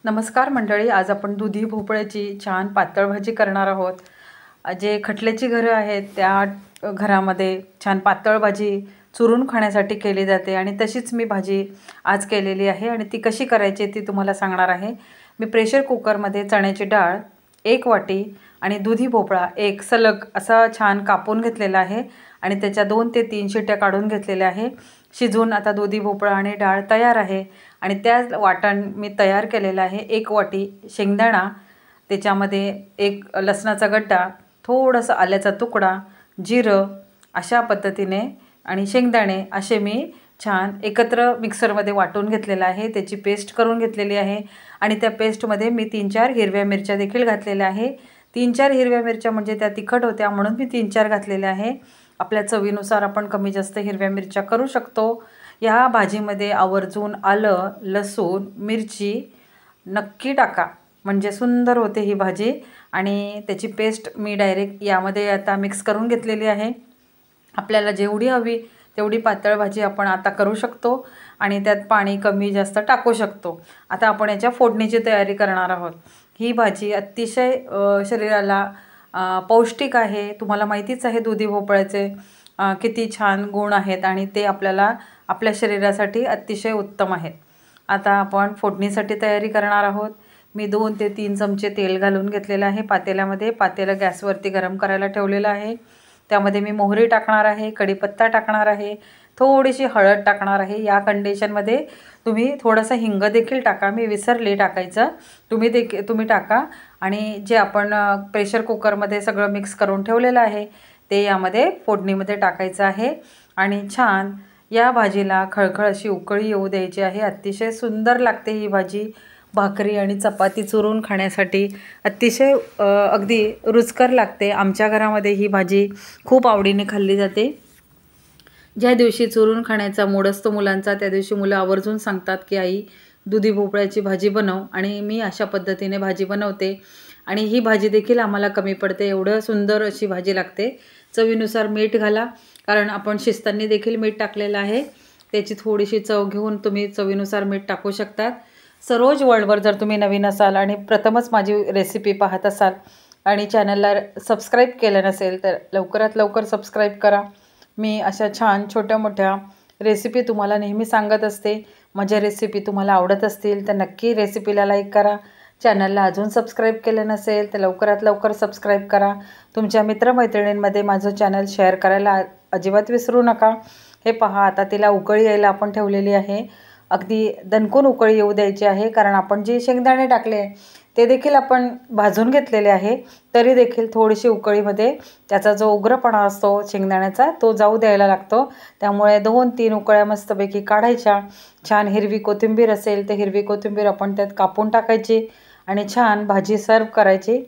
नमस्कार मंडळी, आज आपण दुधी भोपळ्याची छान पातळ भाजी करणार आहोत। जे खटल्याची घरं आहेत त्या घरामध्ये छान पातळ भाजी चुरून खाण्यासाठी केली जाते आणि तशीच मी भाजी आज केलेली आहे आणि ती कशी करायची ती तुम्हाला सांगणार आहे। मी प्रेशर कुकरमध्ये चण्याची डाळ 1 वाटी आणि दुधी भोपळा 1 सलग असा छान कापून घेतलेला आहे आणि त्याच्या 2 ते 3 शिट्ट्या काढून घेतलेल्या आहे। शिजून आता दुधी भोपळा आणि डाळ तयार आहे आणि त्या वाटण मी तयार केलेलं आहे। 1 वाटी शेंगदाणा, त्याच्यामध्ये 1 लसणाचा गड्डा, थोडंसं आल्याचा तुकडा, जिरं अशा पद्धतीने आणि शेंगदाणे असे मी छान एकत्र मिक्सरमध्ये वाटून घेतलेलं आहे। त्याची पेस्ट करून घेतलेली आहे आणि त्या पेस्टमध्ये मी 3-4 हिरव्या मिरच्या देखील घातलेल्या आहे। 3-4 हिरव्या मिरच्या म्हणजे त्या तिखट होत्या म्हणून मी 3-4 घातलेल्या आहे। आपल्या चवीनुसार आपण कमी जास्त हिरव्या मिरच्या करू शकतो। या भाजीमध्ये आवर्जून आलं, लसूण, मिरची नक्की टाका, म्हणजे सुंदर होते ही भाजी। आणि त्याची पेस्ट मी डायरेक्ट यामध्ये आता मिक्स करून घेतलेली आहे। आपल्याला जेवढी हवी तेवढी पातळ भाजी आपण आता करू शकतो आणि त्यात पाणी कमी जास्त टाकू शकतो। आता आपण याच्या फोडणीची तयारी करणार आहोत। ही भाजी अतिशय शरीराला पौष्टिक आहे। तुम्हाला माहितीच आहे दुधी भोपळ्याचे किती छान गुण आहेत आणि ते आपल्याला आपल्या शरीरासाठी अतिशय उत्तम आहेत। आता आपण फोडणीसाठी तयारी करणार आहोत। मी 2 ते 3 चमचे तेल घालून घेतलेलं आहे पातेल्यामध्ये। पातेलं गॅसवरती गरम करायला ठेवलेलं आहे। त्यामध्ये मी मोहरी टाकणार आहे, कढीपत्ता टाकणार आहे, थोडीशी हळद टाकणार आहे। या कंडिशनमध्ये तुम्ही थोडासा हिंग देखील टाका, मी विसरले टाकायचं, तुम्ही टाका। आणि जे आपण प्रेशर कुकरमध्ये सगळं मिक्स करून ठेवलेलं आहे ते यामध्ये फोडणीमध्ये टाकायचं आहे आणि छान या भाजीला खळखळ अशी उकळी येऊ द्यायची आहे। अतिशय सुंदर लागते ही भाजी, भाकरी आणि चपाती चुरून खाण्यासाठी अतिशय अगदी रुचकर लागते। आमच्या घरामध्ये ही भाजी खूप आवडीने खाल्ली जाते। ज्या दिवशी चुरून खाण्याचा मूड असतो मुलांचा त्या दिवशी मुलं आवर्जून सांगतात की आई दुधी भोपळ्याची भाजी बनव, आणि मी अशा पद्धतीने भाजी बनवते आणि ही भाजी देखील आम्हाला कमी पडते, एवढं सुंदर अशी भाजी लागते। चवीनुसार मीठ घाला, कारण आपण शिजताना देखील मीठ टाकलेलं आहे। त्याची थोडीशी चव घेऊन तुम्ही चवीनुसार मीठ टाकू शकतात। सरोज वर्ल्डवर जर तुम्ही नवीन असाल आणि प्रथमच माझी रेसिपी पाहत असाल आणि चॅनलला सबस्क्राईब केलं नसेल तर लवकरात लवकर सबस्क्राईब करा। मी अशा छान छोट्या मोठ्या रेसिपी तुम्हाला नेहमी सांगत असते। माझ्या रेसिपी तुम्हाला आवडत असतील तर नक्की रेसिपीला लाईक करा। चॅनलला अजून सबस्क्राईब केलं नसेल तर लवकरात लवकर सबस्क्राईब करा। तुमच्या मित्रमैत्रिणींमध्ये माझं चॅनल शेअर करायला अजिबात विसरू नका। हे पहा, आता तिला उकळी यायला आपण ठेवलेली आहे। अगदी दणकून उकळी येऊ द्यायची आहे, कारण आपण जे शेंगदाणे टाकले ते देखील आपण भाजून घेतलेले आहे, तरी देखील थोडीशी उकळीमध्ये त्याचा जो उग्रपणा असतो शेंगदाण्याचा तो जाऊ द्यायला लागतो। त्यामुळे 2-3 उकळ्या मस्तपैकी काढायच्या। छान हिरवी कोथिंबीर असेल तर हिरवी कोथिंबीर आपण त्यात कापून टाकायची आणि छान भाजी सर्व करायची।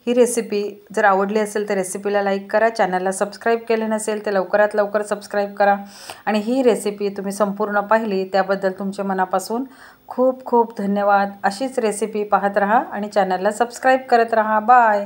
ही रेसिपी जर आवडली असेल तर रेसिपीला लाईक करा, चॅनलला सबस्क्राईब केले नसेल तर लवकरात लवकर सबस्क्राईब करा आणि ही रेसिपी तुम्ही संपूर्ण पाहिली त्याबद्दल तुमचे मनापासून खूप खूप धन्यवाद। अशीच रेसिपी पाहत राहा आणि चॅनलला सबस्क्राईब करत राहा। बाय।